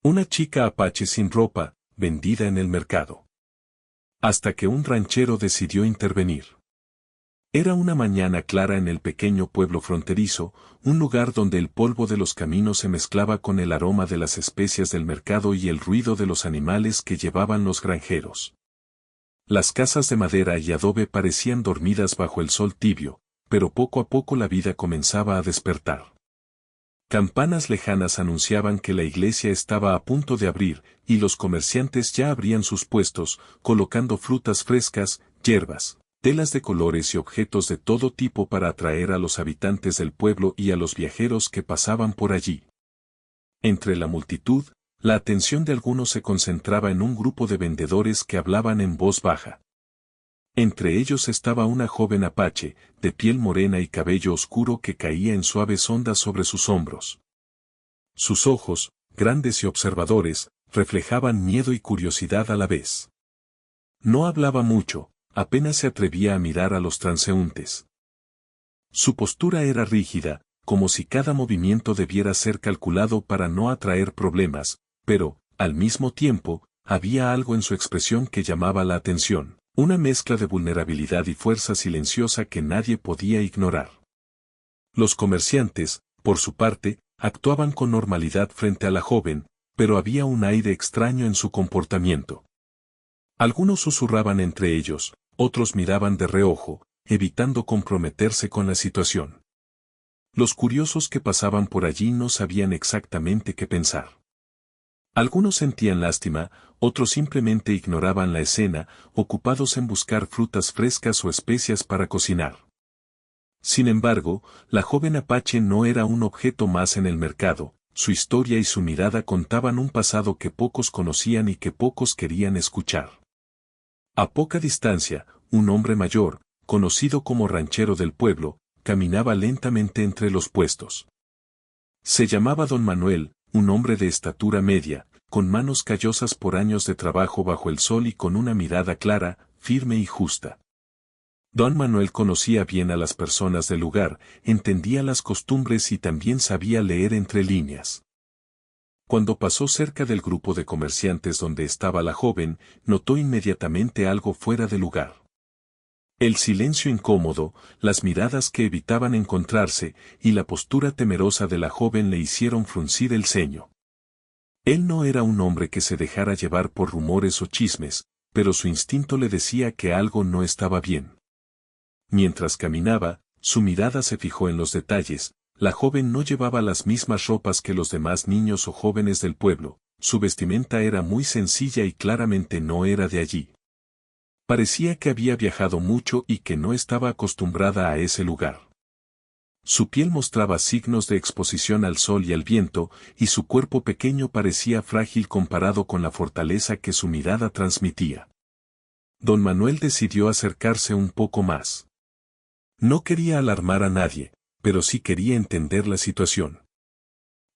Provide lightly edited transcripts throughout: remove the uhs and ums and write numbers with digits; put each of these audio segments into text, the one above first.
Una chica apache sin ropa, vendida en el mercado. Hasta que un ranchero decidió intervenir. Era una mañana clara en el pequeño pueblo fronterizo, un lugar donde el polvo de los caminos se mezclaba con el aroma de las especias del mercado y el ruido de los animales que llevaban los granjeros. Las casas de madera y adobe parecían dormidas bajo el sol tibio, pero poco a poco la vida comenzaba a despertar. Campanas lejanas anunciaban que la iglesia estaba a punto de abrir, y los comerciantes ya abrían sus puestos, colocando frutas frescas, hierbas, telas de colores y objetos de todo tipo para atraer a los habitantes del pueblo y a los viajeros que pasaban por allí. Entre la multitud, la atención de algunos se concentraba en un grupo de vendedores que hablaban en voz baja. Entre ellos estaba una joven apache, de piel morena y cabello oscuro que caía en suaves ondas sobre sus hombros. Sus ojos, grandes y observadores, reflejaban miedo y curiosidad a la vez. No hablaba mucho, apenas se atrevía a mirar a los transeúntes. Su postura era rígida, como si cada movimiento debiera ser calculado para no atraer problemas, pero, al mismo tiempo, había algo en su expresión que llamaba la atención. Una mezcla de vulnerabilidad y fuerza silenciosa que nadie podía ignorar. Los comerciantes, por su parte, actuaban con normalidad frente a la joven, pero había un aire extraño en su comportamiento. Algunos susurraban entre ellos, otros miraban de reojo, evitando comprometerse con la situación. Los curiosos que pasaban por allí no sabían exactamente qué pensar. Algunos sentían lástima, otros simplemente ignoraban la escena, ocupados en buscar frutas frescas o especias para cocinar. Sin embargo, la joven apache no era un objeto más en el mercado, su historia y su mirada contaban un pasado que pocos conocían y que pocos querían escuchar. A poca distancia, un hombre mayor, conocido como ranchero del pueblo, caminaba lentamente entre los puestos. Se llamaba Don Manuel, un hombre de estatura media, con manos callosas por años de trabajo bajo el sol y con una mirada clara, firme y justa. Don Manuel conocía bien a las personas del lugar, entendía las costumbres y también sabía leer entre líneas. Cuando pasó cerca del grupo de comerciantes donde estaba la joven, notó inmediatamente algo fuera de lugar. El silencio incómodo, las miradas que evitaban encontrarse, y la postura temerosa de la joven le hicieron fruncir el ceño. Él no era un hombre que se dejara llevar por rumores o chismes, pero su instinto le decía que algo no estaba bien. Mientras caminaba, su mirada se fijó en los detalles. La joven no llevaba las mismas ropas que los demás niños o jóvenes del pueblo, su vestimenta era muy sencilla y claramente no era de allí. Parecía que había viajado mucho y que no estaba acostumbrada a ese lugar. Su piel mostraba signos de exposición al sol y al viento, y su cuerpo pequeño parecía frágil comparado con la fortaleza que su mirada transmitía. Don Manuel decidió acercarse un poco más. No quería alarmar a nadie, pero sí quería entender la situación.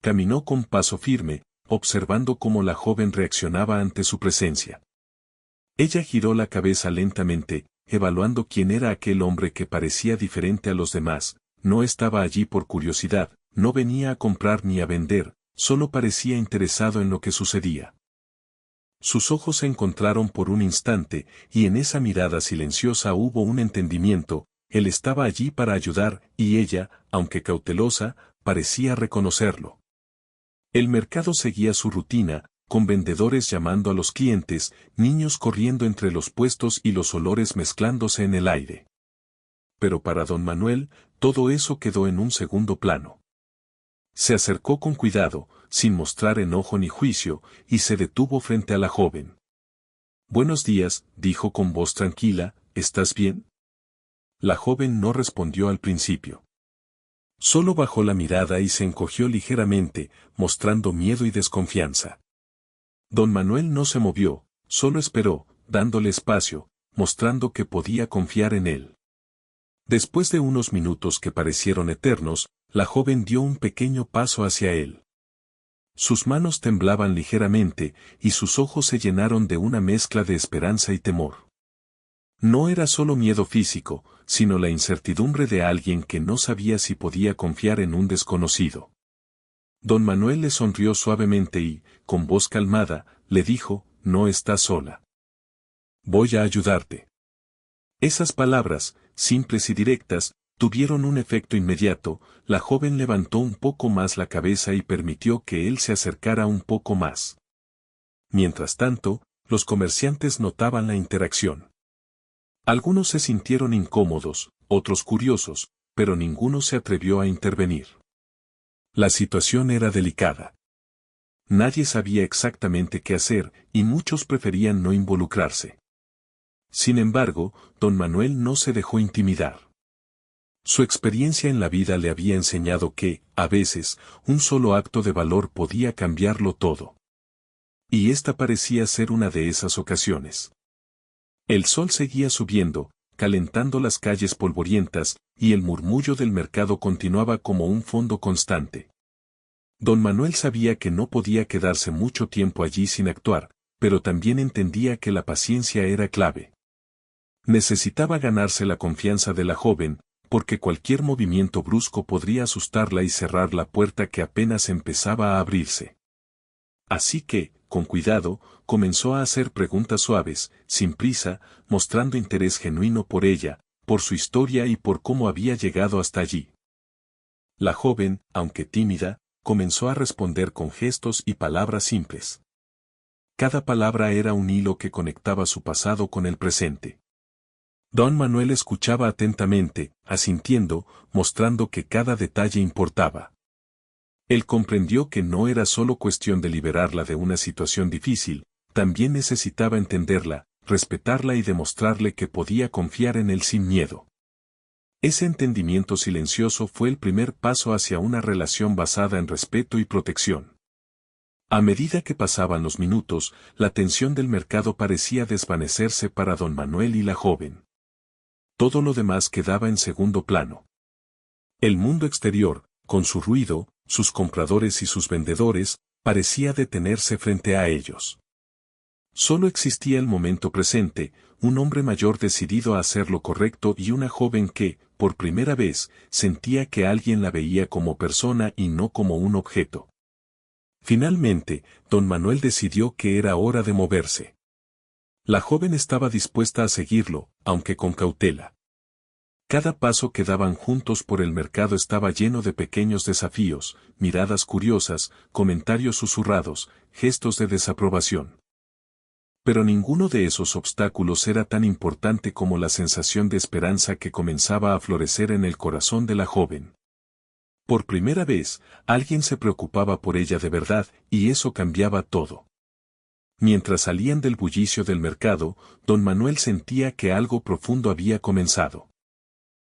Caminó con paso firme, observando cómo la joven reaccionaba ante su presencia. Ella giró la cabeza lentamente, evaluando quién era aquel hombre que parecía diferente a los demás. No estaba allí por curiosidad, no venía a comprar ni a vender, solo parecía interesado en lo que sucedía. Sus ojos se encontraron por un instante, y en esa mirada silenciosa hubo un entendimiento. Él estaba allí para ayudar, y ella, aunque cautelosa, parecía reconocerlo. El mercado seguía su rutina, con vendedores llamando a los clientes, niños corriendo entre los puestos y los olores mezclándose en el aire. Pero para don Manuel, todo eso quedó en un segundo plano. Se acercó con cuidado, sin mostrar enojo ni juicio, y se detuvo frente a la joven. «Buenos días», dijo con voz tranquila, «¿estás bien?». La joven no respondió al principio. Solo bajó la mirada y se encogió ligeramente, mostrando miedo y desconfianza. Don Manuel no se movió, solo esperó, dándole espacio, mostrando que podía confiar en él. Después de unos minutos que parecieron eternos, la joven dio un pequeño paso hacia él. Sus manos temblaban ligeramente, y sus ojos se llenaron de una mezcla de esperanza y temor. No era solo miedo físico, sino la incertidumbre de alguien que no sabía si podía confiar en un desconocido. Don Manuel le sonrió suavemente y, con voz calmada, le dijo, no estás sola. Voy a ayudarte. Esas palabras, simples y directas, tuvieron un efecto inmediato. La joven levantó un poco más la cabeza y permitió que él se acercara un poco más. Mientras tanto, los comerciantes notaban la interacción. Algunos se sintieron incómodos, otros curiosos, pero ninguno se atrevió a intervenir. La situación era delicada. Nadie sabía exactamente qué hacer, y muchos preferían no involucrarse. Sin embargo, don Manuel no se dejó intimidar. Su experiencia en la vida le había enseñado que, a veces, un solo acto de valor podía cambiarlo todo. Y esta parecía ser una de esas ocasiones. El sol seguía subiendo, calentando las calles polvorientas, y el murmullo del mercado continuaba como un fondo constante. Don Manuel sabía que no podía quedarse mucho tiempo allí sin actuar, pero también entendía que la paciencia era clave. Necesitaba ganarse la confianza de la joven, porque cualquier movimiento brusco podría asustarla y cerrar la puerta que apenas empezaba a abrirse. Así que, con cuidado, comenzó a hacer preguntas suaves, sin prisa, mostrando interés genuino por ella, por su historia y por cómo había llegado hasta allí. La joven, aunque tímida, comenzó a responder con gestos y palabras simples. Cada palabra era un hilo que conectaba su pasado con el presente. Don Manuel escuchaba atentamente, asintiendo, mostrando que cada detalle importaba. Él comprendió que no era solo cuestión de liberarla de una situación difícil, también necesitaba entenderla, respetarla y demostrarle que podía confiar en él sin miedo. Ese entendimiento silencioso fue el primer paso hacia una relación basada en respeto y protección. A medida que pasaban los minutos, la tensión del mercado parecía desvanecerse para don Manuel y la joven. Todo lo demás quedaba en segundo plano. El mundo exterior, con su ruido, sus compradores y sus vendedores, parecía detenerse frente a ellos. Solo existía el momento presente, un hombre mayor decidido a hacer lo correcto y una joven que, por primera vez, sentía que alguien la veía como persona y no como un objeto. Finalmente, don Manuel decidió que era hora de moverse. La joven estaba dispuesta a seguirlo, aunque con cautela. Cada paso que daban juntos por el mercado estaba lleno de pequeños desafíos, miradas curiosas, comentarios susurrados, gestos de desaprobación. Pero ninguno de esos obstáculos era tan importante como la sensación de esperanza que comenzaba a florecer en el corazón de la joven. Por primera vez, alguien se preocupaba por ella de verdad, y eso cambiaba todo. Mientras salían del bullicio del mercado, don Manuel sentía que algo profundo había comenzado.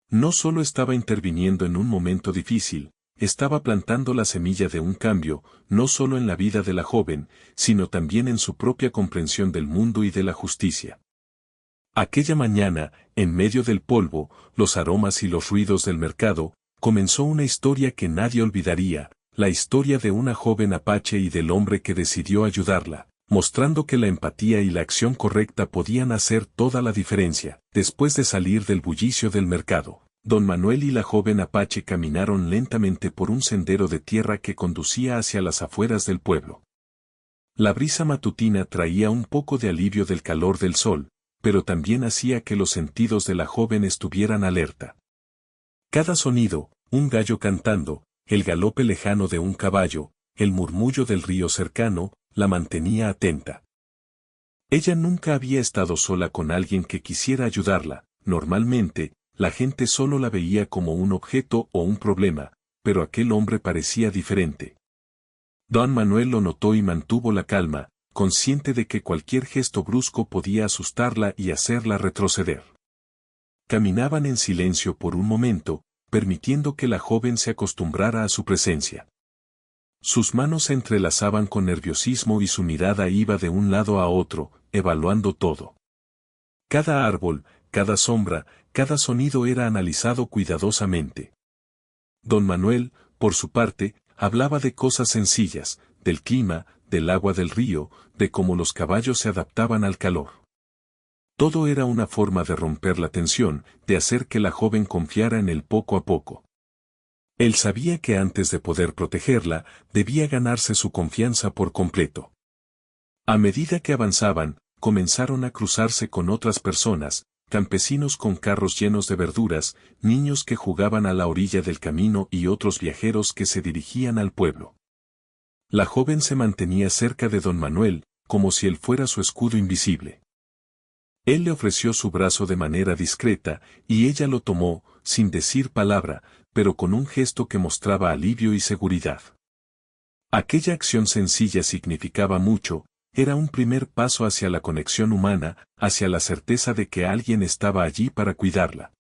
No solo estaba interviniendo en un momento difícil, estaba plantando la semilla de un cambio, no solo en la vida de la joven, sino también en su propia comprensión del mundo y de la justicia. Aquella mañana, en medio del polvo, los aromas y los ruidos del mercado, comenzó una historia que nadie olvidaría, la historia de una joven apache y del hombre que decidió ayudarla, mostrando que la empatía y la acción correcta podían hacer toda la diferencia. Después de salir del bullicio del mercado, don Manuel y la joven apache caminaron lentamente por un sendero de tierra que conducía hacia las afueras del pueblo. La brisa matutina traía un poco de alivio del calor del sol, pero también hacía que los sentidos de la joven estuvieran alerta. Cada sonido, un gallo cantando, el galope lejano de un caballo, el murmullo del río cercano, la mantenía atenta. Ella nunca había estado sola con alguien que quisiera ayudarla. Normalmente, la gente solo la veía como un objeto o un problema, pero aquel hombre parecía diferente. Don Manuel lo notó y mantuvo la calma, consciente de que cualquier gesto brusco podía asustarla y hacerla retroceder. Caminaban en silencio por un momento, permitiendo que la joven se acostumbrara a su presencia. Sus manos se entrelazaban con nerviosismo y su mirada iba de un lado a otro, evaluando todo. Cada árbol, cada sombra, cada sonido era analizado cuidadosamente. Don Manuel, por su parte, hablaba de cosas sencillas, del clima, del agua del río, de cómo los caballos se adaptaban al calor. Todo era una forma de romper la tensión, de hacer que la joven confiara en él poco a poco. Él sabía que antes de poder protegerla, debía ganarse su confianza por completo. A medida que avanzaban, comenzaron a cruzarse con otras personas, campesinos con carros llenos de verduras, niños que jugaban a la orilla del camino y otros viajeros que se dirigían al pueblo. La joven se mantenía cerca de don Manuel, como si él fuera su escudo invisible. Él le ofreció su brazo de manera discreta, y ella lo tomó, sin decir palabra, pero con un gesto que mostraba alivio y seguridad. Aquella acción sencilla significaba mucho, era un primer paso hacia la conexión humana, hacia la certeza de que alguien estaba allí para cuidarla.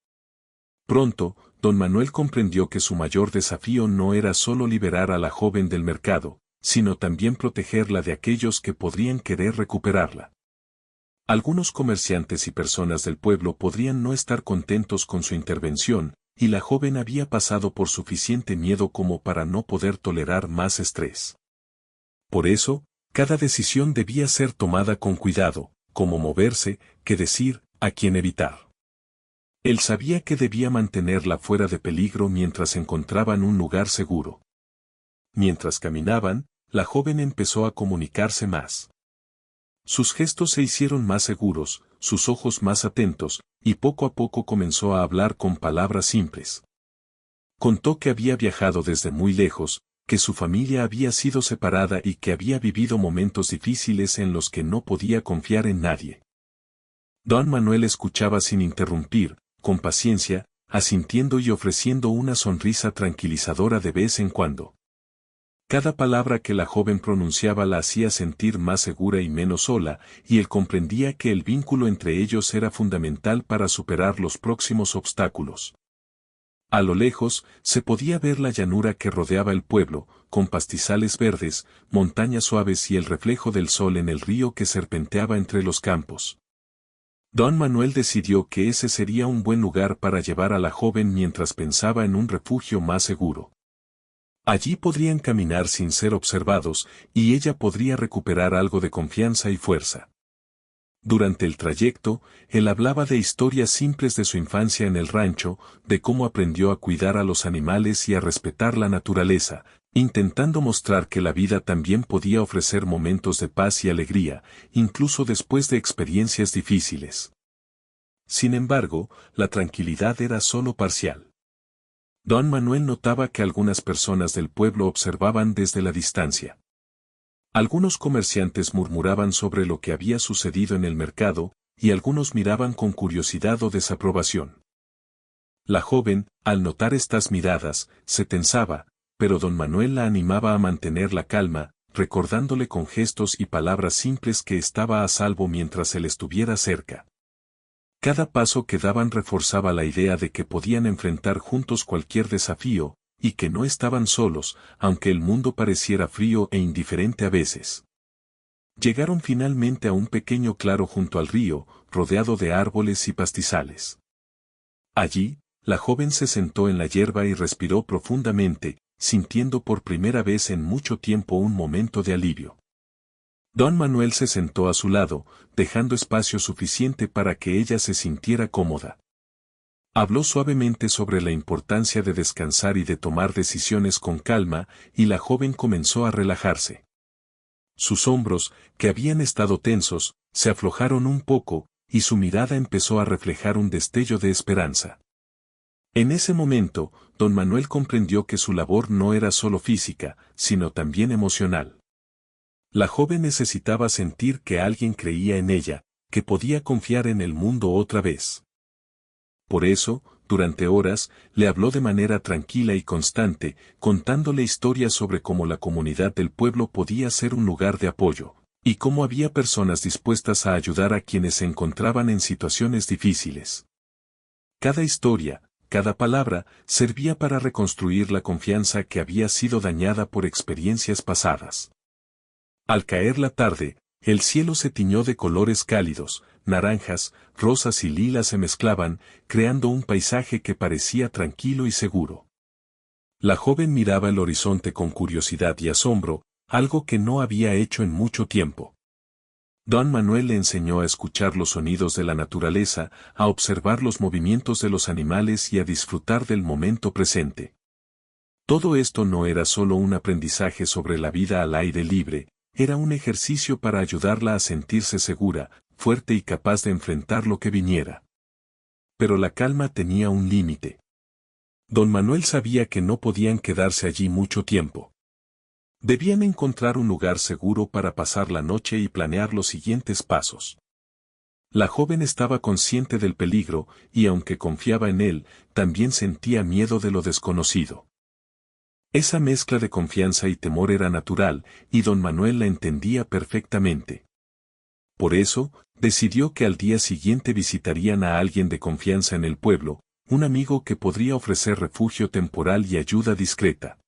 Pronto, don Manuel comprendió que su mayor desafío no era solo liberar a la joven del mercado, sino también protegerla de aquellos que podrían querer recuperarla. Algunos comerciantes y personas del pueblo podrían no estar contentos con su intervención, y la joven había pasado por suficiente miedo como para no poder tolerar más estrés. Por eso, cada decisión debía ser tomada con cuidado, cómo moverse, qué decir, a quién evitar. Él sabía que debía mantenerla fuera de peligro mientras encontraban un lugar seguro. Mientras caminaban, la joven empezó a comunicarse más. Sus gestos se hicieron más seguros, sus ojos más atentos, y poco a poco comenzó a hablar con palabras simples. Contó que había viajado desde muy lejos, que su familia había sido separada y que había vivido momentos difíciles en los que no podía confiar en nadie. Don Manuel escuchaba sin interrumpir, con paciencia, asintiendo y ofreciendo una sonrisa tranquilizadora de vez en cuando. Cada palabra que la joven pronunciaba la hacía sentir más segura y menos sola, y él comprendía que el vínculo entre ellos era fundamental para superar los próximos obstáculos. A lo lejos, se podía ver la llanura que rodeaba el pueblo, con pastizales verdes, montañas suaves y el reflejo del sol en el río que serpenteaba entre los campos. Don Manuel decidió que ese sería un buen lugar para llevar a la joven mientras pensaba en un refugio más seguro. Allí podrían caminar sin ser observados, y ella podría recuperar algo de confianza y fuerza. Durante el trayecto, él hablaba de historias simples de su infancia en el rancho, de cómo aprendió a cuidar a los animales y a respetar la naturaleza, intentando mostrar que la vida también podía ofrecer momentos de paz y alegría, incluso después de experiencias difíciles. Sin embargo, la tranquilidad era solo parcial. Don Manuel notaba que algunas personas del pueblo observaban desde la distancia. Algunos comerciantes murmuraban sobre lo que había sucedido en el mercado, y algunos miraban con curiosidad o desaprobación. La joven, al notar estas miradas, se tensaba, pero don Manuel la animaba a mantener la calma, recordándole con gestos y palabras simples que estaba a salvo mientras él estuviera cerca. Cada paso que daban reforzaba la idea de que podían enfrentar juntos cualquier desafío, y que no estaban solos, aunque el mundo pareciera frío e indiferente a veces. Llegaron finalmente a un pequeño claro junto al río, rodeado de árboles y pastizales. Allí, la joven se sentó en la hierba y respiró profundamente, sintiendo por primera vez en mucho tiempo un momento de alivio. Don Manuel se sentó a su lado, dejando espacio suficiente para que ella se sintiera cómoda. Habló suavemente sobre la importancia de descansar y de tomar decisiones con calma, y la joven comenzó a relajarse. Sus hombros, que habían estado tensos, se aflojaron un poco, y su mirada empezó a reflejar un destello de esperanza. En ese momento, don Manuel comprendió que su labor no era solo física, sino también emocional. La joven necesitaba sentir que alguien creía en ella, que podía confiar en el mundo otra vez. Por eso, durante horas, le habló de manera tranquila y constante, contándole historias sobre cómo la comunidad del pueblo podía ser un lugar de apoyo, y cómo había personas dispuestas a ayudar a quienes se encontraban en situaciones difíciles. Cada historia, cada palabra, servía para reconstruir la confianza que había sido dañada por experiencias pasadas. Al caer la tarde, el cielo se tiñó de colores cálidos, naranjas, rosas y lilas se mezclaban, creando un paisaje que parecía tranquilo y seguro. La joven miraba el horizonte con curiosidad y asombro, algo que no había hecho en mucho tiempo. Don Manuel le enseñó a escuchar los sonidos de la naturaleza, a observar los movimientos de los animales y a disfrutar del momento presente. Todo esto no era solo un aprendizaje sobre la vida al aire libre, era un ejercicio para ayudarla a sentirse segura, fuerte y capaz de enfrentar lo que viniera. Pero la calma tenía un límite. Don Manuel sabía que no podían quedarse allí mucho tiempo. Debían encontrar un lugar seguro para pasar la noche y planear los siguientes pasos. La joven estaba consciente del peligro, y aunque confiaba en él, también sentía miedo de lo desconocido. Esa mezcla de confianza y temor era natural, y don Manuel la entendía perfectamente. Por eso, decidió que al día siguiente visitarían a alguien de confianza en el pueblo, un amigo que podría ofrecer refugio temporal y ayuda discreta.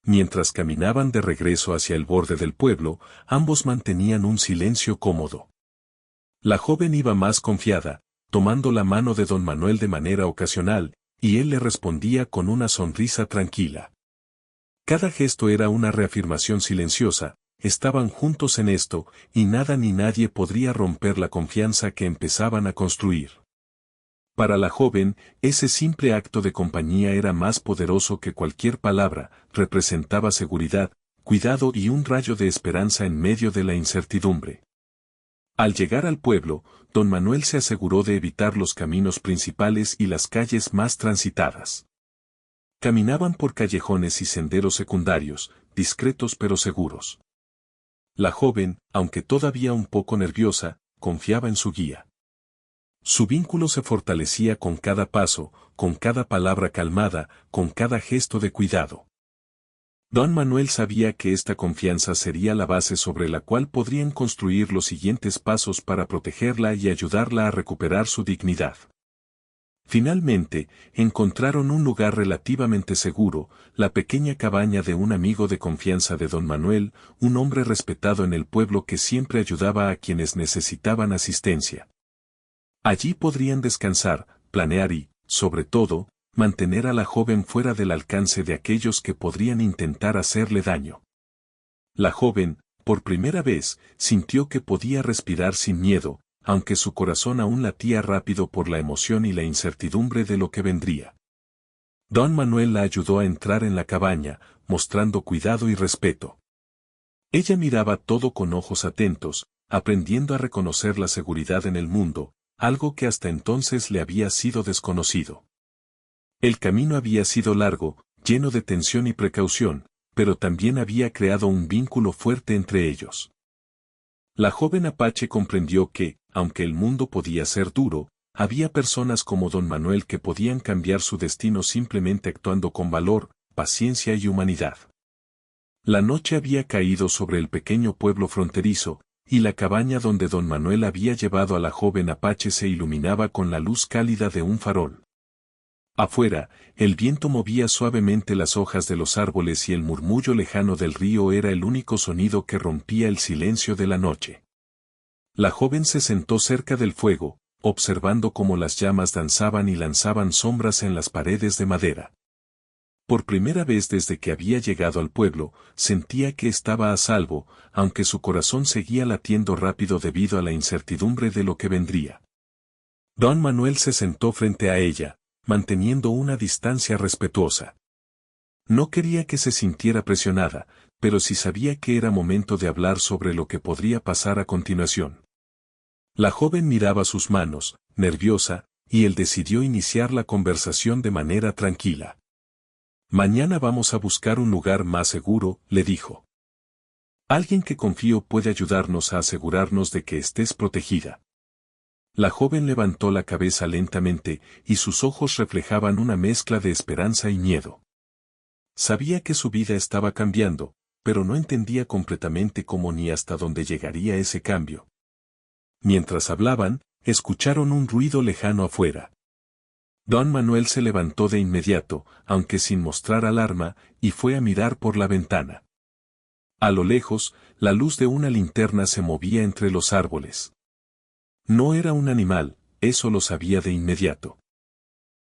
Mientras caminaban de regreso hacia el borde del pueblo, ambos mantenían un silencio cómodo. La joven iba más confiada, tomando la mano de don Manuel de manera ocasional, y él le respondía con una sonrisa tranquila. Cada gesto era una reafirmación silenciosa, estaban juntos en esto, y nada ni nadie podría romper la confianza que empezaban a construir. Para la joven, ese simple acto de compañía era más poderoso que cualquier palabra, representaba seguridad, cuidado y un rayo de esperanza en medio de la incertidumbre. Al llegar al pueblo, don Manuel se aseguró de evitar los caminos principales y las calles más transitadas. Caminaban por callejones y senderos secundarios, discretos pero seguros. La joven, aunque todavía un poco nerviosa, confiaba en su guía. Su vínculo se fortalecía con cada paso, con cada palabra calmada, con cada gesto de cuidado. Don Manuel sabía que esta confianza sería la base sobre la cual podrían construir los siguientes pasos para protegerla y ayudarla a recuperar su dignidad. Finalmente, encontraron un lugar relativamente seguro, la pequeña cabaña de un amigo de confianza de don Manuel, un hombre respetado en el pueblo que siempre ayudaba a quienes necesitaban asistencia. Allí podrían descansar, planear y, sobre todo, mantener a la joven fuera del alcance de aquellos que podrían intentar hacerle daño. La joven, por primera vez, sintió que podía respirar sin miedo, aunque su corazón aún latía rápido por la emoción y la incertidumbre de lo que vendría. Don Manuel la ayudó a entrar en la cabaña, mostrando cuidado y respeto. Ella miraba todo con ojos atentos, aprendiendo a reconocer la seguridad en el mundo, algo que hasta entonces le había sido desconocido. El camino había sido largo, lleno de tensión y precaución, pero también había creado un vínculo fuerte entre ellos. La joven apache comprendió que, aunque el mundo podía ser duro, había personas como don Manuel que podían cambiar su destino simplemente actuando con valor, paciencia y humanidad. La noche había caído sobre el pequeño pueblo fronterizo, y la cabaña donde don Manuel había llevado a la joven apache se iluminaba con la luz cálida de un farol. Afuera, el viento movía suavemente las hojas de los árboles y el murmullo lejano del río era el único sonido que rompía el silencio de la noche. La joven se sentó cerca del fuego, observando cómo las llamas danzaban y lanzaban sombras en las paredes de madera. Por primera vez desde que había llegado al pueblo, sentía que estaba a salvo, aunque su corazón seguía latiendo rápido debido a la incertidumbre de lo que vendría. Don Manuel se sentó frente a ella, manteniendo una distancia respetuosa. No quería que se sintiera presionada, pero sí sabía que era momento de hablar sobre lo que podría pasar a continuación. La joven miraba sus manos, nerviosa, y él decidió iniciar la conversación de manera tranquila. Mañana vamos a buscar un lugar más seguro, le dijo. Alguien que confío puede ayudarnos a asegurarnos de que estés protegida. La joven levantó la cabeza lentamente, y sus ojos reflejaban una mezcla de esperanza y miedo. Sabía que su vida estaba cambiando, pero no entendía completamente cómo ni hasta dónde llegaría ese cambio. Mientras hablaban, escucharon un ruido lejano afuera. Don Manuel se levantó de inmediato, aunque sin mostrar alarma, y fue a mirar por la ventana. A lo lejos, la luz de una linterna se movía entre los árboles. No era un animal, eso lo sabía de inmediato.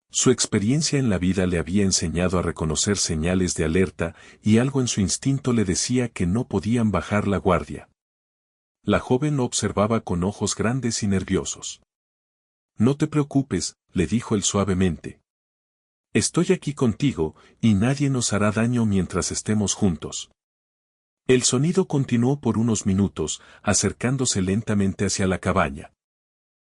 Su experiencia en la vida le había enseñado a reconocer señales de alerta, y algo en su instinto le decía que no podían bajar la guardia. La joven lo observaba con ojos grandes y nerviosos. No te preocupes, le dijo él suavemente. Estoy aquí contigo, y nadie nos hará daño mientras estemos juntos. El sonido continuó por unos minutos, acercándose lentamente hacia la cabaña.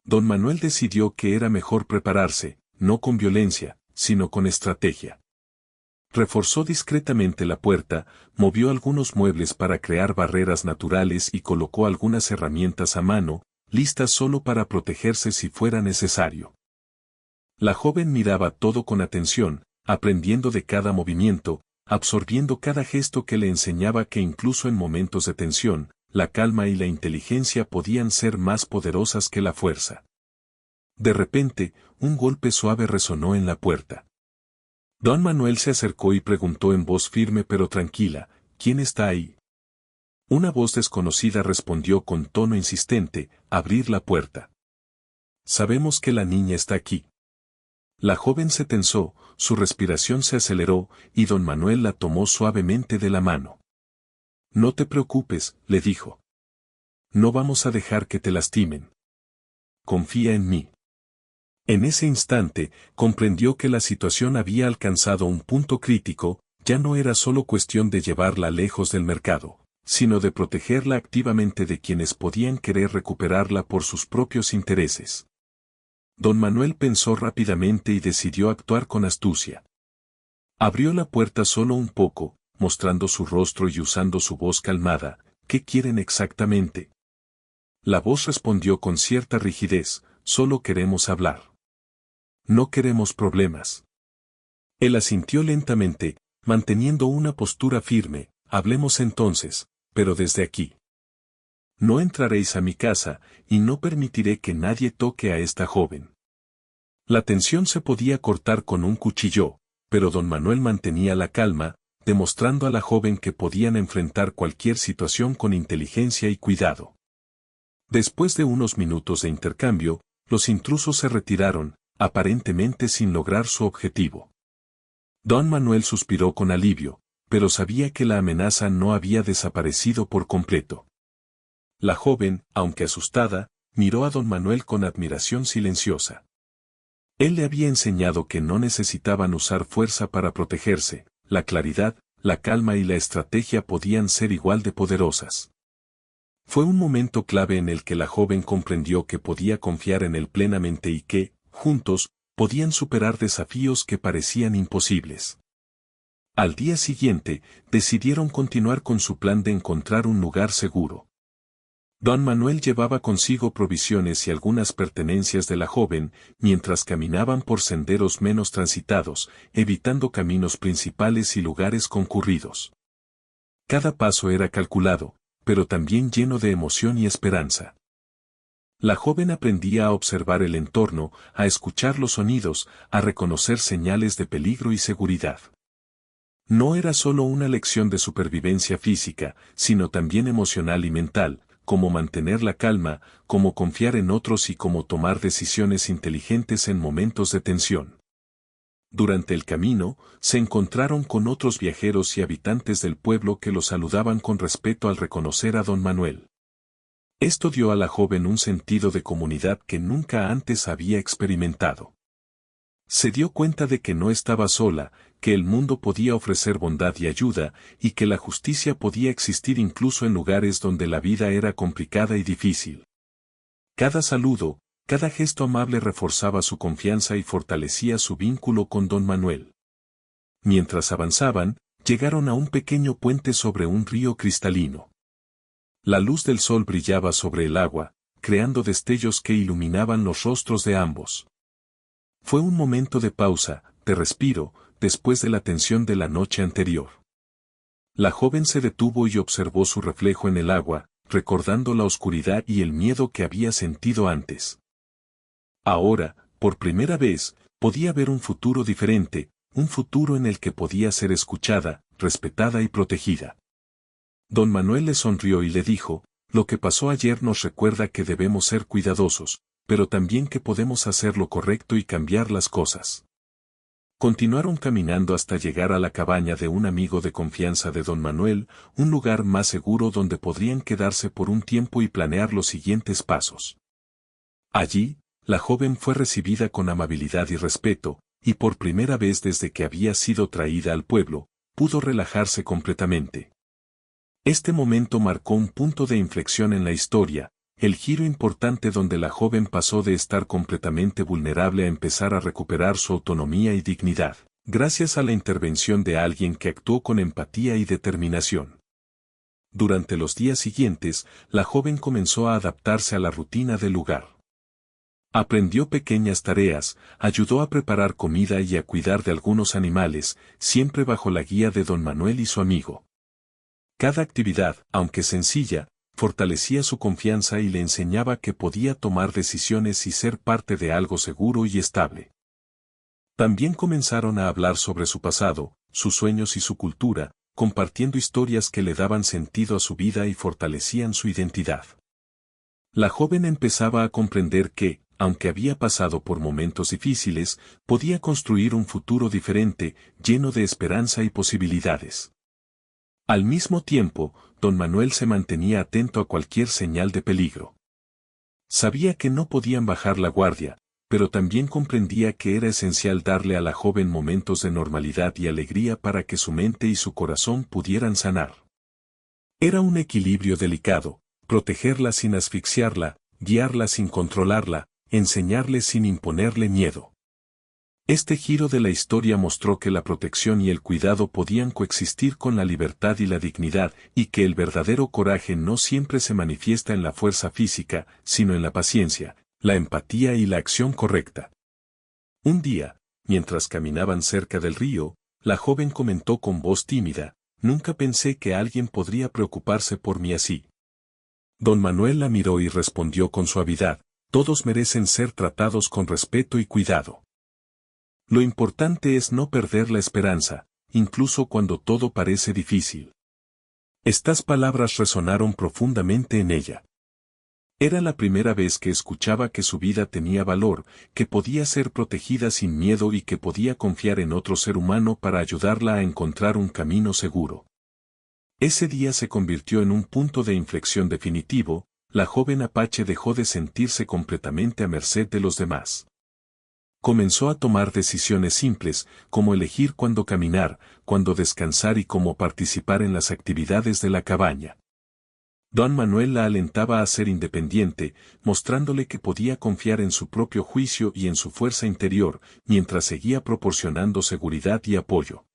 Don Manuel decidió que era mejor prepararse, no con violencia, sino con estrategia. Reforzó discretamente la puerta, movió algunos muebles para crear barreras naturales y colocó algunas herramientas a mano, listas solo para protegerse si fuera necesario. La joven miraba todo con atención, aprendiendo de cada movimiento, absorbiendo cada gesto que le enseñaba que incluso en momentos de tensión, la calma y la inteligencia podían ser más poderosas que la fuerza. De repente, un golpe suave resonó en la puerta. Don Manuel se acercó y preguntó en voz firme pero tranquila, ¿quién está ahí? Una voz desconocida respondió con tono insistente, abrir la puerta. Sabemos que la niña está aquí. La joven se tensó, su respiración se aceleró, y don Manuel la tomó suavemente de la mano. No te preocupes, le dijo. No vamos a dejar que te lastimen. Confía en mí. En ese instante, comprendió que la situación había alcanzado un punto crítico, ya no era solo cuestión de llevarla lejos del mercado, sino de protegerla activamente de quienes podían querer recuperarla por sus propios intereses. Don Manuel pensó rápidamente y decidió actuar con astucia. Abrió la puerta solo un poco, mostrando su rostro y usando su voz calmada. ¿Qué quieren exactamente? La voz respondió con cierta rigidez, solo queremos hablar. No queremos problemas. Él asintió lentamente, manteniendo una postura firme, hablemos entonces, pero desde aquí. No entraréis a mi casa, y no permitiré que nadie toque a esta joven. La tensión se podía cortar con un cuchillo, pero don Manuel mantenía la calma, demostrando a la joven que podían enfrentar cualquier situación con inteligencia y cuidado. Después de unos minutos de intercambio, los intrusos se retiraron, aparentemente sin lograr su objetivo. Don Manuel suspiró con alivio, pero sabía que la amenaza no había desaparecido por completo. La joven, aunque asustada, miró a don Manuel con admiración silenciosa. Él le había enseñado que no necesitaban usar fuerza para protegerse, la claridad, la calma y la estrategia podían ser igual de poderosas. Fue un momento clave en el que la joven comprendió que podía confiar en él plenamente y que, juntos, podían superar desafíos que parecían imposibles. Al día siguiente, decidieron continuar con su plan de encontrar un lugar seguro. Don Manuel llevaba consigo provisiones y algunas pertenencias de la joven, mientras caminaban por senderos menos transitados, evitando caminos principales y lugares concurridos. Cada paso era calculado, pero también lleno de emoción y esperanza. La joven aprendía a observar el entorno, a escuchar los sonidos, a reconocer señales de peligro y seguridad. No era solo una lección de supervivencia física, sino también emocional y mental, cómo mantener la calma, cómo confiar en otros y cómo tomar decisiones inteligentes en momentos de tensión. Durante el camino, se encontraron con otros viajeros y habitantes del pueblo que los saludaban con respeto al reconocer a don Manuel. Esto dio a la joven un sentido de comunidad que nunca antes había experimentado. Se dio cuenta de que no estaba sola, que el mundo podía ofrecer bondad y ayuda, y que la justicia podía existir incluso en lugares donde la vida era complicada y difícil. Cada saludo, cada gesto amable reforzaba su confianza y fortalecía su vínculo con don Manuel. Mientras avanzaban, llegaron a un pequeño puente sobre un río cristalino. La luz del sol brillaba sobre el agua, creando destellos que iluminaban los rostros de ambos. Fue un momento de pausa, de respiro, después de la tensión de la noche anterior. La joven se detuvo y observó su reflejo en el agua, recordando la oscuridad y el miedo que había sentido antes. Ahora, por primera vez, podía ver un futuro diferente, un futuro en el que podía ser escuchada, respetada y protegida. Don Manuel le sonrió y le dijo, lo que pasó ayer nos recuerda que debemos ser cuidadosos, pero también que podemos hacer lo correcto y cambiar las cosas. Continuaron caminando hasta llegar a la cabaña de un amigo de confianza de don Manuel, un lugar más seguro donde podrían quedarse por un tiempo y planear los siguientes pasos. Allí, la joven fue recibida con amabilidad y respeto, y por primera vez desde que había sido traída al pueblo, pudo relajarse completamente. Este momento marcó un punto de inflexión en la historia, el giro importante donde la joven pasó de estar completamente vulnerable a empezar a recuperar su autonomía y dignidad, gracias a la intervención de alguien que actuó con empatía y determinación. Durante los días siguientes, la joven comenzó a adaptarse a la rutina del lugar. Aprendió pequeñas tareas, ayudó a preparar comida y a cuidar de algunos animales, siempre bajo la guía de don Manuel y su amigo. Cada actividad, aunque sencilla, fortalecía su confianza y le enseñaba que podía tomar decisiones y ser parte de algo seguro y estable. También comenzaron a hablar sobre su pasado, sus sueños y su cultura, compartiendo historias que le daban sentido a su vida y fortalecían su identidad. La joven empezaba a comprender que, aunque había pasado por momentos difíciles, podía construir un futuro diferente, lleno de esperanza y posibilidades. Al mismo tiempo, don Manuel se mantenía atento a cualquier señal de peligro. Sabía que no podían bajar la guardia, pero también comprendía que era esencial darle a la joven momentos de normalidad y alegría para que su mente y su corazón pudieran sanar. Era un equilibrio delicado, protegerla sin asfixiarla, guiarla sin controlarla, enseñarle sin imponerle miedo. Este giro de la historia mostró que la protección y el cuidado podían coexistir con la libertad y la dignidad, y que el verdadero coraje no siempre se manifiesta en la fuerza física, sino en la paciencia, la empatía y la acción correcta. Un día, mientras caminaban cerca del río, la joven comentó con voz tímida: «Nunca pensé que alguien podría preocuparse por mí así». Don Manuel la miró y respondió con suavidad: «Todos merecen ser tratados con respeto y cuidado. Lo importante es no perder la esperanza, incluso cuando todo parece difícil». Estas palabras resonaron profundamente en ella. Era la primera vez que escuchaba que su vida tenía valor, que podía ser protegida sin miedo y que podía confiar en otro ser humano para ayudarla a encontrar un camino seguro. Ese día se convirtió en un punto de inflexión definitivo. La joven apache dejó de sentirse completamente a merced de los demás. Comenzó a tomar decisiones simples, como elegir cuándo caminar, cuándo descansar y cómo participar en las actividades de la cabaña. Don Manuel la alentaba a ser independiente, mostrándole que podía confiar en su propio juicio y en su fuerza interior, mientras seguía proporcionando seguridad y apoyo.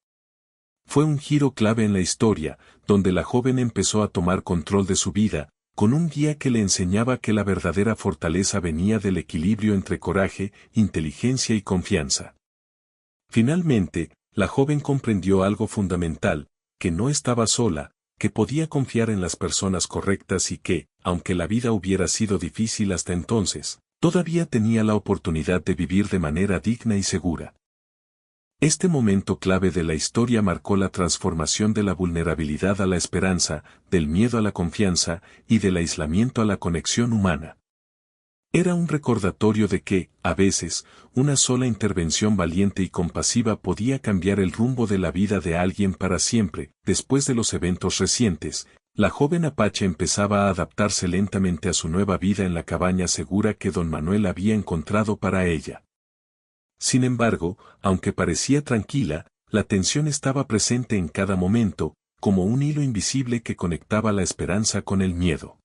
Fue un giro clave en la historia, donde la joven empezó a tomar control de su vida, con un guía que le enseñaba que la verdadera fortaleza venía del equilibrio entre coraje, inteligencia y confianza. Finalmente, la joven comprendió algo fundamental: que no estaba sola, que podía confiar en las personas correctas y que, aunque la vida hubiera sido difícil hasta entonces, todavía tenía la oportunidad de vivir de manera digna y segura. Este momento clave de la historia marcó la transformación de la vulnerabilidad a la esperanza, del miedo a la confianza, y del aislamiento a la conexión humana. Era un recordatorio de que, a veces, una sola intervención valiente y compasiva podía cambiar el rumbo de la vida de alguien para siempre. Después de los eventos recientes, la joven apache empezaba a adaptarse lentamente a su nueva vida en la cabaña segura que don Manuel había encontrado para ella. Sin embargo, aunque parecía tranquila, la tensión estaba presente en cada momento, como un hilo invisible que conectaba la esperanza con el miedo.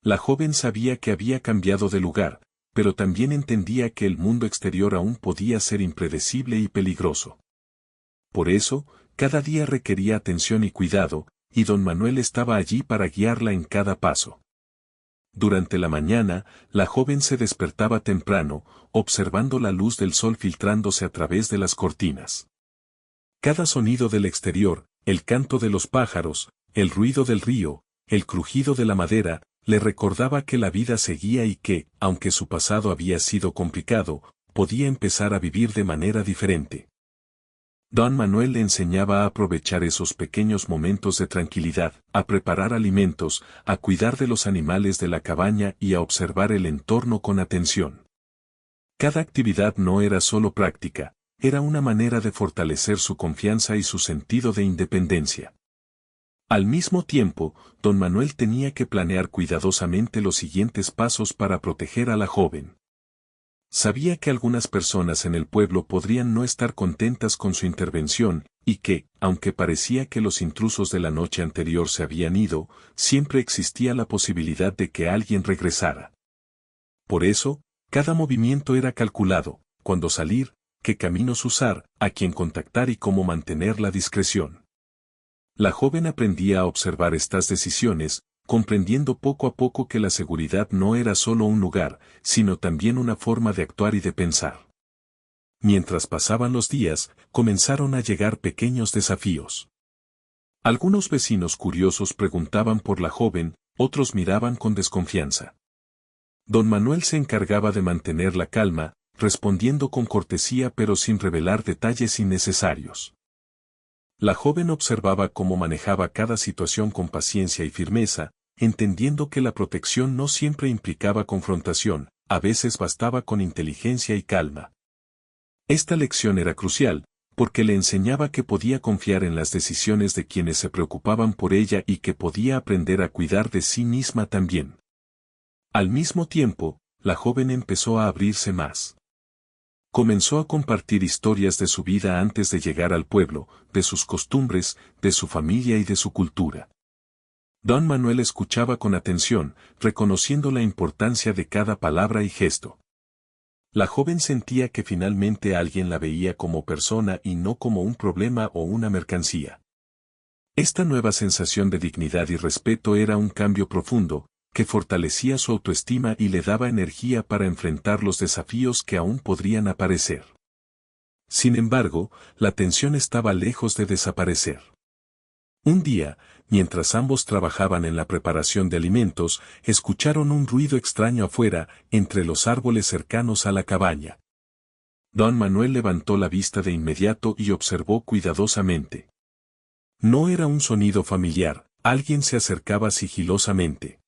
La joven sabía que había cambiado de lugar, pero también entendía que el mundo exterior aún podía ser impredecible y peligroso. Por eso, cada día requería atención y cuidado, y don Manuel estaba allí para guiarla en cada paso. Durante la mañana, la joven se despertaba temprano, observando la luz del sol filtrándose a través de las cortinas. Cada sonido del exterior, el canto de los pájaros, el ruido del río, el crujido de la madera, le recordaba que la vida seguía y que, aunque su pasado había sido complicado, podía empezar a vivir de manera diferente. Don Manuel le enseñaba a aprovechar esos pequeños momentos de tranquilidad, a preparar alimentos, a cuidar de los animales de la cabaña y a observar el entorno con atención. Cada actividad no era solo práctica, era una manera de fortalecer su confianza y su sentido de independencia. Al mismo tiempo, don Manuel tenía que planear cuidadosamente los siguientes pasos para proteger a la joven. Sabía que algunas personas en el pueblo podrían no estar contentas con su intervención, y que, aunque parecía que los intrusos de la noche anterior se habían ido, siempre existía la posibilidad de que alguien regresara. Por eso, cada movimiento era calculado, cuándo salir, qué caminos usar, a quién contactar y cómo mantener la discreción. La joven aprendía a observar estas decisiones, comprendiendo poco a poco que la seguridad no era solo un lugar, sino también una forma de actuar y de pensar. Mientras pasaban los días, comenzaron a llegar pequeños desafíos. Algunos vecinos curiosos preguntaban por la joven, otros miraban con desconfianza. Don Manuel se encargaba de mantener la calma, respondiendo con cortesía pero sin revelar detalles innecesarios. La joven observaba cómo manejaba cada situación con paciencia y firmeza, entendiendo que la protección no siempre implicaba confrontación, a veces bastaba con inteligencia y calma. Esta lección era crucial, porque le enseñaba que podía confiar en las decisiones de quienes se preocupaban por ella y que podía aprender a cuidar de sí misma también. Al mismo tiempo, la joven empezó a abrirse más. Comenzó a compartir historias de su vida antes de llegar al pueblo, de sus costumbres, de su familia y de su cultura. Don Manuel escuchaba con atención, reconociendo la importancia de cada palabra y gesto. La joven sentía que finalmente alguien la veía como persona y no como un problema o una mercancía. Esta nueva sensación de dignidad y respeto era un cambio profundo, que fortalecía su autoestima y le daba energía para enfrentar los desafíos que aún podrían aparecer. Sin embargo, la tensión estaba lejos de desaparecer. Un día, mientras ambos trabajaban en la preparación de alimentos, escucharon un ruido extraño afuera, entre los árboles cercanos a la cabaña. Don Manuel levantó la vista de inmediato y observó cuidadosamente. No era un sonido familiar, alguien se acercaba sigilosamente.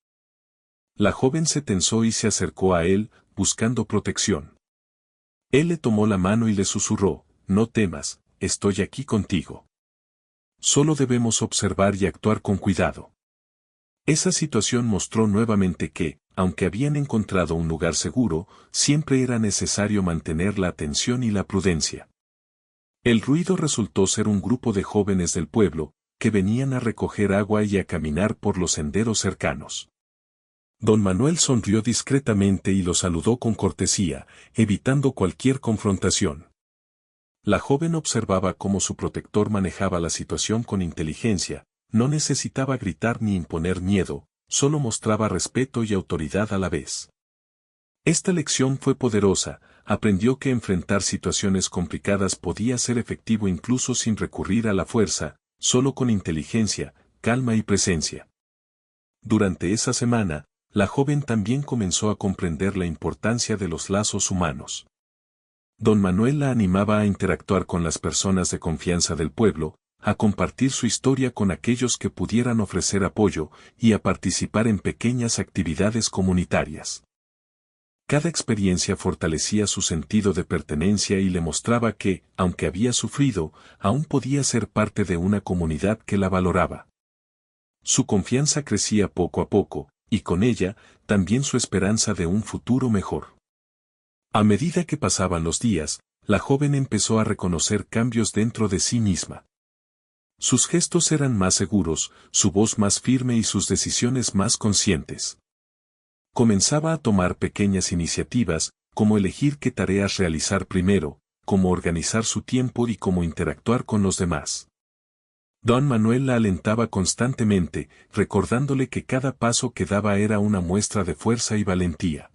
La joven se tensó y se acercó a él, buscando protección. Él le tomó la mano y le susurró, «No temas, estoy aquí contigo. Solo debemos observar y actuar con cuidado». Esa situación mostró nuevamente que, aunque habían encontrado un lugar seguro, siempre era necesario mantener la atención y la prudencia. El ruido resultó ser un grupo de jóvenes del pueblo, que venían a recoger agua y a caminar por los senderos cercanos. Don Manuel sonrió discretamente y lo saludó con cortesía, evitando cualquier confrontación. La joven observaba cómo su protector manejaba la situación con inteligencia, no necesitaba gritar ni imponer miedo, solo mostraba respeto y autoridad a la vez. Esta lección fue poderosa, aprendió que enfrentar situaciones complicadas podía ser efectivo incluso sin recurrir a la fuerza, solo con inteligencia, calma y presencia. Durante esa semana, la joven también comenzó a comprender la importancia de los lazos humanos. Don Manuel la animaba a interactuar con las personas de confianza del pueblo, a compartir su historia con aquellos que pudieran ofrecer apoyo y a participar en pequeñas actividades comunitarias. Cada experiencia fortalecía su sentido de pertenencia y le mostraba que, aunque había sufrido, aún podía ser parte de una comunidad que la valoraba. Su confianza crecía poco a poco, y con ella, también su esperanza de un futuro mejor. A medida que pasaban los días, la joven empezó a reconocer cambios dentro de sí misma. Sus gestos eran más seguros, su voz más firme y sus decisiones más conscientes. Comenzaba a tomar pequeñas iniciativas, como elegir qué tareas realizar primero, cómo organizar su tiempo y cómo interactuar con los demás. Don Manuel la alentaba constantemente, recordándole que cada paso que daba era una muestra de fuerza y valentía.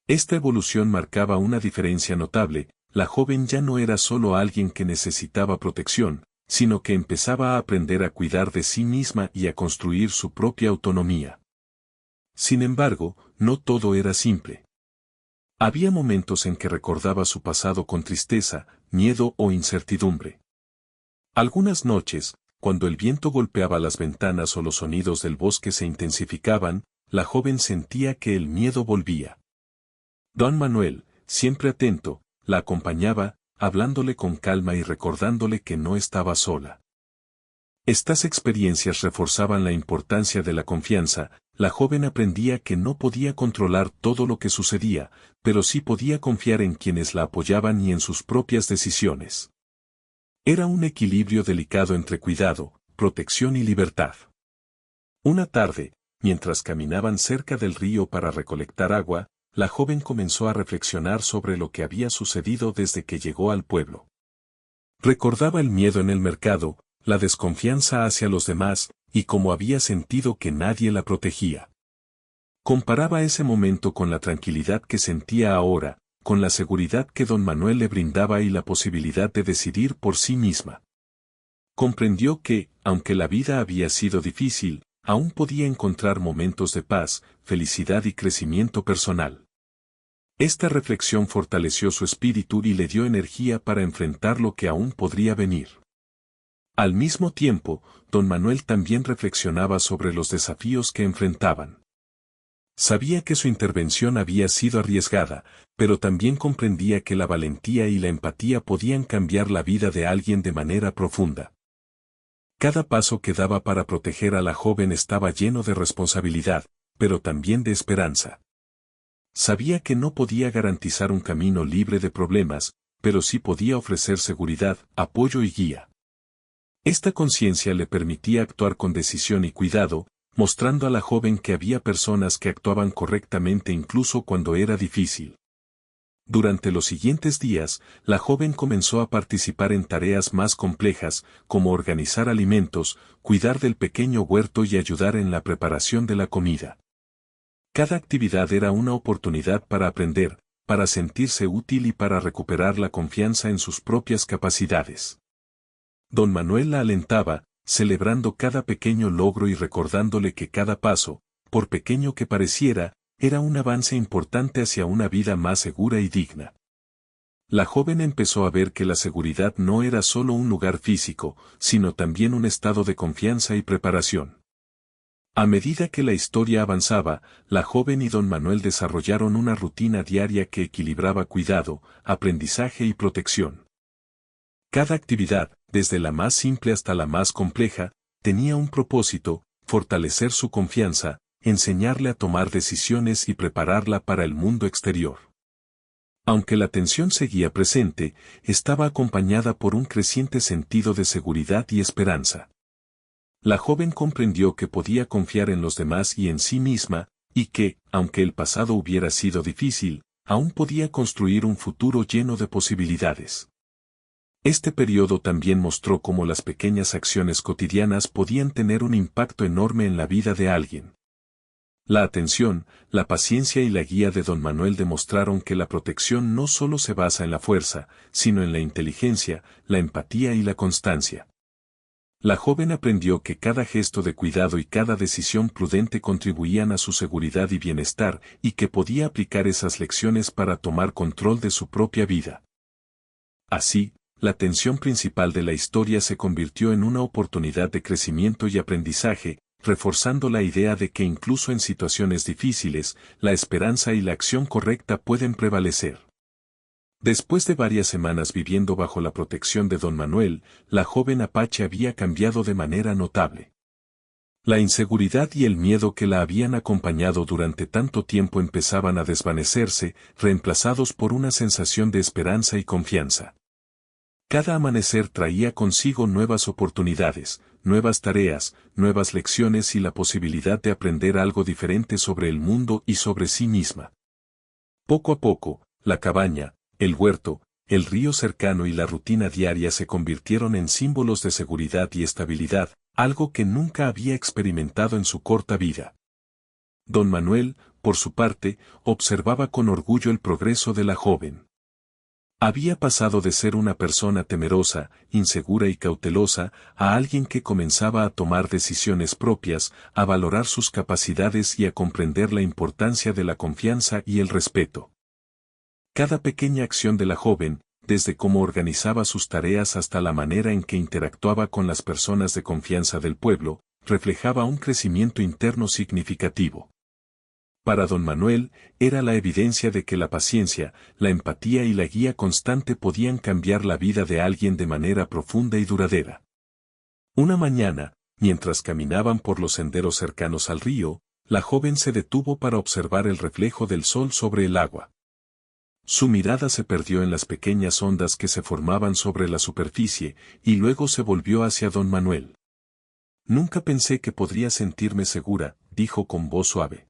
Esta evolución marcaba una diferencia notable, la joven ya no era solo alguien que necesitaba protección, sino que empezaba a aprender a cuidar de sí misma y a construir su propia autonomía. Sin embargo, no todo era simple. Había momentos en que recordaba su pasado con tristeza, miedo o incertidumbre. Algunas noches, cuando el viento golpeaba las ventanas o los sonidos del bosque se intensificaban, la joven sentía que el miedo volvía. Don Manuel, siempre atento, la acompañaba, hablándole con calma y recordándole que no estaba sola. Estas experiencias reforzaban la importancia de la confianza. La joven aprendía que no podía controlar todo lo que sucedía, pero sí podía confiar en quienes la apoyaban y en sus propias decisiones. Era un equilibrio delicado entre cuidado, protección y libertad. Una tarde, mientras caminaban cerca del río para recolectar agua, la joven comenzó a reflexionar sobre lo que había sucedido desde que llegó al pueblo. Recordaba el miedo en el mercado, la desconfianza hacia los demás, y cómo había sentido que nadie la protegía. Comparaba ese momento con la tranquilidad que sentía ahora, con la seguridad que don Manuel le brindaba y la posibilidad de decidir por sí misma. Comprendió que, aunque la vida había sido difícil, aún podía encontrar momentos de paz, felicidad y crecimiento personal. Esta reflexión fortaleció su espíritu y le dio energía para enfrentar lo que aún podría venir. Al mismo tiempo, don Manuel también reflexionaba sobre los desafíos que enfrentaban. Sabía que su intervención había sido arriesgada, pero también comprendía que la valentía y la empatía podían cambiar la vida de alguien de manera profunda. Cada paso que daba para proteger a la joven estaba lleno de responsabilidad, pero también de esperanza. Sabía que no podía garantizar un camino libre de problemas, pero sí podía ofrecer seguridad, apoyo y guía. Esta conciencia le permitía actuar con decisión y cuidado, mostrando a la joven que había personas que actuaban correctamente incluso cuando era difícil. Durante los siguientes días, la joven comenzó a participar en tareas más complejas, como organizar alimentos, cuidar del pequeño huerto y ayudar en la preparación de la comida. Cada actividad era una oportunidad para aprender, para sentirse útil y para recuperar la confianza en sus propias capacidades. Don Manuel la alentaba, celebrando cada pequeño logro y recordándole que cada paso, por pequeño que pareciera, era un avance importante hacia una vida más segura y digna. La joven empezó a ver que la seguridad no era solo un lugar físico, sino también un estado de confianza y preparación. A medida que la historia avanzaba, la joven y don Manuel desarrollaron una rutina diaria que equilibraba cuidado, aprendizaje y protección. Cada actividad, desde la más simple hasta la más compleja, tenía un propósito: fortalecer su confianza, enseñarle a tomar decisiones y prepararla para el mundo exterior. Aunque la tensión seguía presente, estaba acompañada por un creciente sentido de seguridad y esperanza. La joven comprendió que podía confiar en los demás y en sí misma, y que, aunque el pasado hubiera sido difícil, aún podía construir un futuro lleno de posibilidades. Este periodo también mostró cómo las pequeñas acciones cotidianas podían tener un impacto enorme en la vida de alguien. La atención, la paciencia y la guía de don Manuel demostraron que la protección no solo se basa en la fuerza, sino en la inteligencia, la empatía y la constancia. La joven aprendió que cada gesto de cuidado y cada decisión prudente contribuían a su seguridad y bienestar, y que podía aplicar esas lecciones para tomar control de su propia vida. Así, la tensión principal de la historia se convirtió en una oportunidad de crecimiento y aprendizaje, reforzando la idea de que incluso en situaciones difíciles, la esperanza y la acción correcta pueden prevalecer. Después de varias semanas viviendo bajo la protección de don Manuel, la joven Apache había cambiado de manera notable. La inseguridad y el miedo que la habían acompañado durante tanto tiempo empezaban a desvanecerse, reemplazados por una sensación de esperanza y confianza. Cada amanecer traía consigo nuevas oportunidades, nuevas tareas, nuevas lecciones y la posibilidad de aprender algo diferente sobre el mundo y sobre sí misma. Poco a poco, la cabaña, el huerto, el río cercano y la rutina diaria se convirtieron en símbolos de seguridad y estabilidad, algo que nunca había experimentado en su corta vida. Don Manuel, por su parte, observaba con orgullo el progreso de la joven. Había pasado de ser una persona temerosa, insegura y cautelosa, a alguien que comenzaba a tomar decisiones propias, a valorar sus capacidades y a comprender la importancia de la confianza y el respeto. Cada pequeña acción de la joven, desde cómo organizaba sus tareas hasta la manera en que interactuaba con las personas de confianza del pueblo, reflejaba un crecimiento interno significativo. Para don Manuel, era la evidencia de que la paciencia, la empatía y la guía constante podían cambiar la vida de alguien de manera profunda y duradera. Una mañana, mientras caminaban por los senderos cercanos al río, la joven se detuvo para observar el reflejo del sol sobre el agua. Su mirada se perdió en las pequeñas ondas que se formaban sobre la superficie, y luego se volvió hacia don Manuel. Nunca pensé que podría sentirme segura, dijo con voz suave.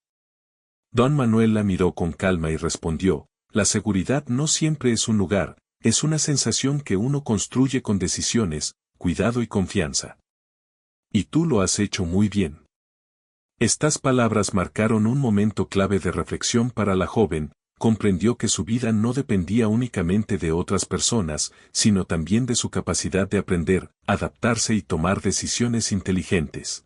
Don Manuel la miró con calma y respondió, la seguridad no siempre es un lugar, es una sensación que uno construye con decisiones, cuidado y confianza. Y tú lo has hecho muy bien. Estas palabras marcaron un momento clave de reflexión para la joven. Comprendió que su vida no dependía únicamente de otras personas, sino también de su capacidad de aprender, adaptarse y tomar decisiones inteligentes.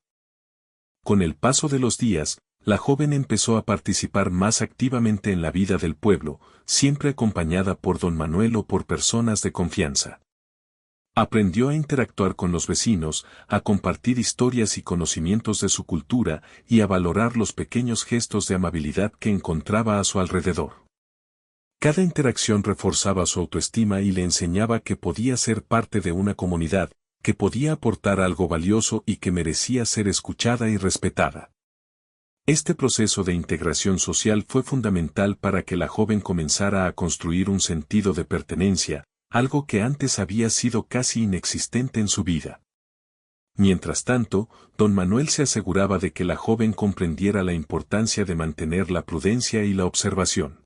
Con el paso de los días, la joven empezó a participar más activamente en la vida del pueblo, siempre acompañada por don Manuel o por personas de confianza. Aprendió a interactuar con los vecinos, a compartir historias y conocimientos de su cultura y a valorar los pequeños gestos de amabilidad que encontraba a su alrededor. Cada interacción reforzaba su autoestima y le enseñaba que podía ser parte de una comunidad, que podía aportar algo valioso y que merecía ser escuchada y respetada. Este proceso de integración social fue fundamental para que la joven comenzara a construir un sentido de pertenencia, algo que antes había sido casi inexistente en su vida. Mientras tanto, don Manuel se aseguraba de que la joven comprendiera la importancia de mantener la prudencia y la observación.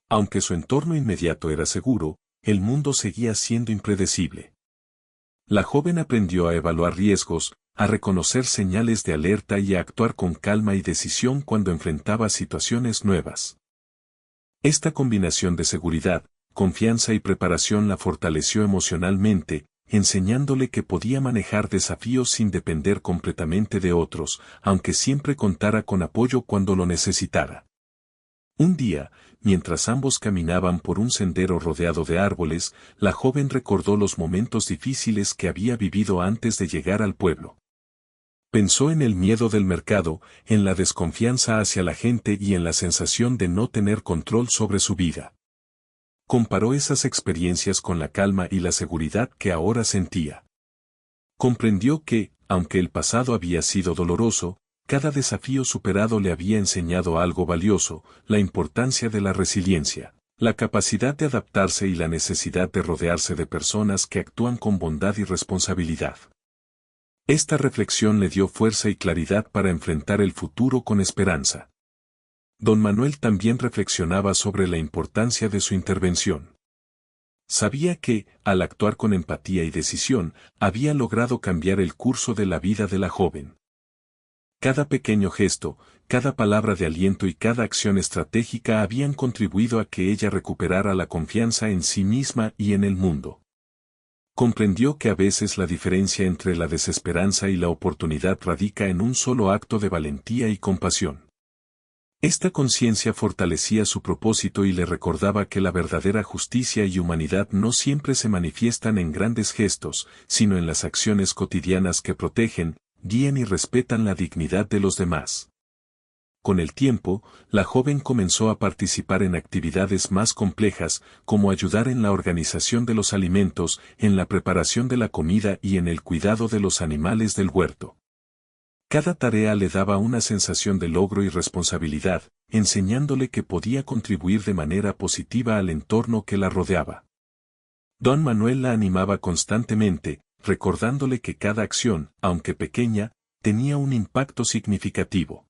Aunque su entorno inmediato era seguro, el mundo seguía siendo impredecible. La joven aprendió a evaluar riesgos, a reconocer señales de alerta y a actuar con calma y decisión cuando enfrentaba situaciones nuevas. Esta combinación de seguridad, confianza y preparación la fortaleció emocionalmente, enseñándole que podía manejar desafíos sin depender completamente de otros, aunque siempre contara con apoyo cuando lo necesitara. Un día, mientras ambos caminaban por un sendero rodeado de árboles, la joven recordó los momentos difíciles que había vivido antes de llegar al pueblo. Pensó en el miedo del mercado, en la desconfianza hacia la gente y en la sensación de no tener control sobre su vida. Comparó esas experiencias con la calma y la seguridad que ahora sentía. Comprendió que, aunque el pasado había sido doloroso, cada desafío superado le había enseñado algo valioso, la importancia de la resiliencia, la capacidad de adaptarse y la necesidad de rodearse de personas que actúan con bondad y responsabilidad. Esta reflexión le dio fuerza y claridad para enfrentar el futuro con esperanza. Don Manuel también reflexionaba sobre la importancia de su intervención. Sabía que, al actuar con empatía y decisión, había logrado cambiar el curso de la vida de la joven. Cada pequeño gesto, cada palabra de aliento y cada acción estratégica habían contribuido a que ella recuperara la confianza en sí misma y en el mundo. Comprendió que a veces la diferencia entre la desesperanza y la oportunidad radica en un solo acto de valentía y compasión. Esta conciencia fortalecía su propósito y le recordaba que la verdadera justicia y humanidad no siempre se manifiestan en grandes gestos, sino en las acciones cotidianas que protegen, guían y respetan la dignidad de los demás. Con el tiempo, la joven comenzó a participar en actividades más complejas, como ayudar en la organización de los alimentos, en la preparación de la comida y en el cuidado de los animales del huerto. Cada tarea le daba una sensación de logro y responsabilidad, enseñándole que podía contribuir de manera positiva al entorno que la rodeaba. Don Manuel la animaba constantemente, recordándole que cada acción, aunque pequeña, tenía un impacto significativo.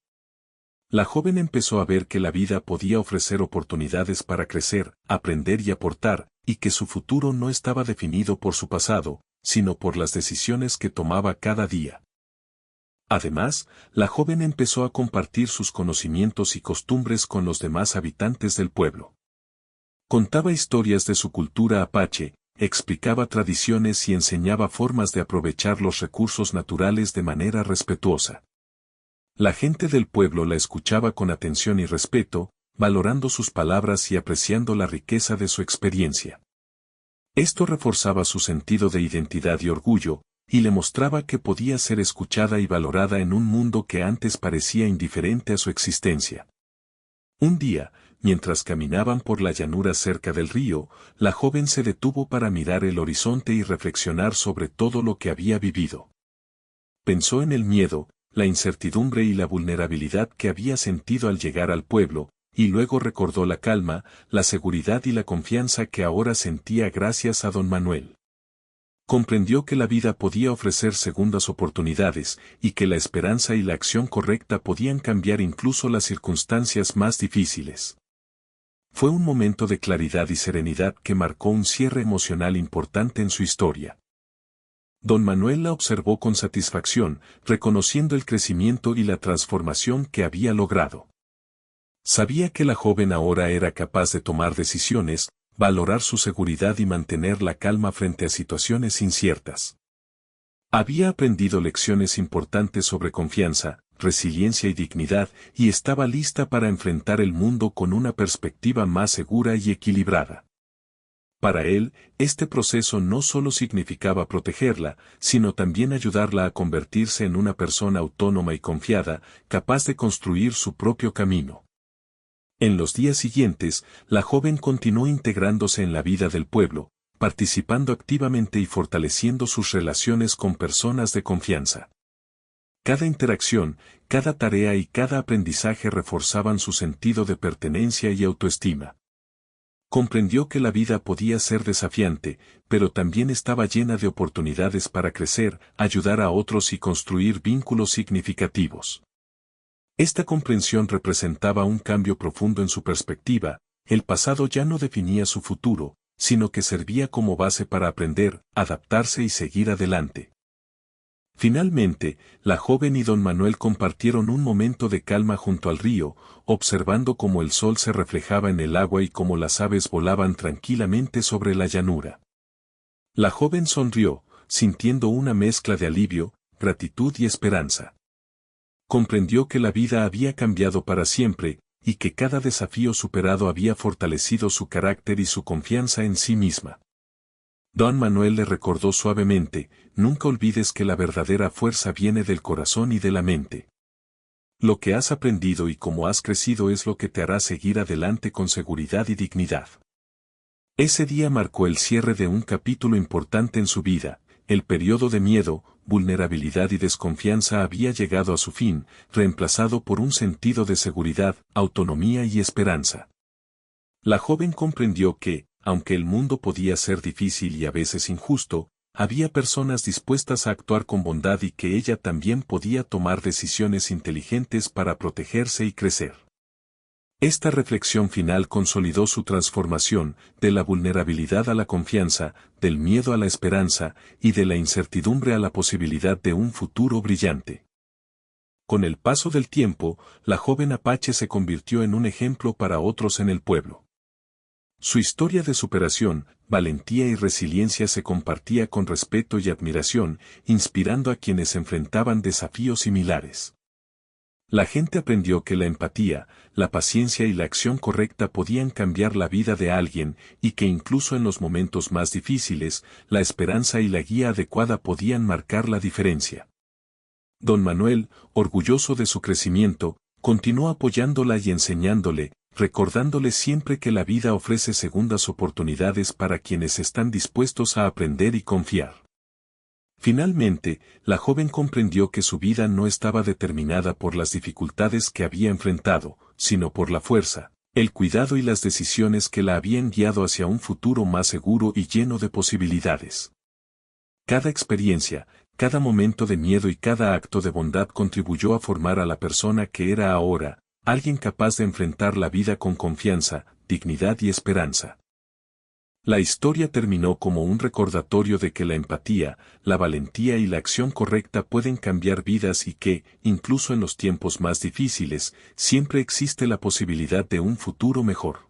La joven empezó a ver que la vida podía ofrecer oportunidades para crecer, aprender y aportar, y que su futuro no estaba definido por su pasado, sino por las decisiones que tomaba cada día. Además, la joven empezó a compartir sus conocimientos y costumbres con los demás habitantes del pueblo. Contaba historias de su cultura apache, explicaba tradiciones y enseñaba formas de aprovechar los recursos naturales de manera respetuosa. La gente del pueblo la escuchaba con atención y respeto, valorando sus palabras y apreciando la riqueza de su experiencia. Esto reforzaba su sentido de identidad y orgullo, y le mostraba que podía ser escuchada y valorada en un mundo que antes parecía indiferente a su existencia. Un día, mientras caminaban por la llanura cerca del río, la joven se detuvo para mirar el horizonte y reflexionar sobre todo lo que había vivido. pensó en el miedo, la incertidumbre y la vulnerabilidad que había sentido al llegar al pueblo, y luego recordó la calma, la seguridad y la confianza que ahora sentía gracias a don Manuel. Comprendió que la vida podía ofrecer segundas oportunidades, y que la esperanza y la acción correcta podían cambiar incluso las circunstancias más difíciles. Fue un momento de claridad y serenidad que marcó un cierre emocional importante en su historia. Don Manuel la observó con satisfacción, reconociendo el crecimiento y la transformación que había logrado. Sabía que la joven ahora era capaz de tomar decisiones, valorar su seguridad y mantener la calma frente a situaciones inciertas. Había aprendido lecciones importantes sobre confianza, resiliencia y dignidad, y estaba lista para enfrentar el mundo con una perspectiva más segura y equilibrada. Para él, este proceso no solo significaba protegerla, sino también ayudarla a convertirse en una persona autónoma y confiada, capaz de construir su propio camino. En los días siguientes, la joven continuó integrándose en la vida del pueblo, participando activamente y fortaleciendo sus relaciones con personas de confianza. Cada interacción, cada tarea y cada aprendizaje reforzaban su sentido de pertenencia y autoestima. Comprendió que la vida podía ser desafiante, pero también estaba llena de oportunidades para crecer, ayudar a otros y construir vínculos significativos. Esta comprensión representaba un cambio profundo en su perspectiva. El pasado ya no definía su futuro, sino que servía como base para aprender, adaptarse y seguir adelante. Finalmente, la joven y don Manuel compartieron un momento de calma junto al río, observando cómo el sol se reflejaba en el agua y cómo las aves volaban tranquilamente sobre la llanura. La joven sonrió, sintiendo una mezcla de alivio, gratitud y esperanza. Comprendió que la vida había cambiado para siempre, y que cada desafío superado había fortalecido su carácter y su confianza en sí misma. Don Manuel le recordó suavemente: nunca olvides que la verdadera fuerza viene del corazón y de la mente. Lo que has aprendido y cómo has crecido es lo que te hará seguir adelante con seguridad y dignidad. Ese día marcó el cierre de un capítulo importante en su vida. El periodo de miedo, vulnerabilidad y desconfianza había llegado a su fin, reemplazado por un sentido de seguridad, autonomía y esperanza. La joven comprendió que, aunque el mundo podía ser difícil y a veces injusto, había personas dispuestas a actuar con bondad y que ella también podía tomar decisiones inteligentes para protegerse y crecer. Esta reflexión final consolidó su transformación, de la vulnerabilidad a la confianza, del miedo a la esperanza, y de la incertidumbre a la posibilidad de un futuro brillante. Con el paso del tiempo, la joven apache se convirtió en un ejemplo para otros en el pueblo. Su historia de superación, valentía y resiliencia se compartía con respeto y admiración, inspirando a quienes enfrentaban desafíos similares. La gente aprendió que la empatía, la paciencia y la acción correcta podían cambiar la vida de alguien, y que incluso en los momentos más difíciles, la esperanza y la guía adecuada podían marcar la diferencia. Don Manuel, orgulloso de su crecimiento, continuó apoyándola y enseñándole, recordándole siempre que la vida ofrece segundas oportunidades para quienes están dispuestos a aprender y confiar. Finalmente, la joven comprendió que su vida no estaba determinada por las dificultades que había enfrentado, sino por la fuerza, el cuidado y las decisiones que la habían guiado hacia un futuro más seguro y lleno de posibilidades. Cada experiencia, cada momento de miedo y cada acto de bondad contribuyó a formar a la persona que era ahora, alguien capaz de enfrentar la vida con confianza, dignidad y esperanza. La historia terminó como un recordatorio de que la empatía, la valentía y la acción correcta pueden cambiar vidas y que, incluso en los tiempos más difíciles, siempre existe la posibilidad de un futuro mejor.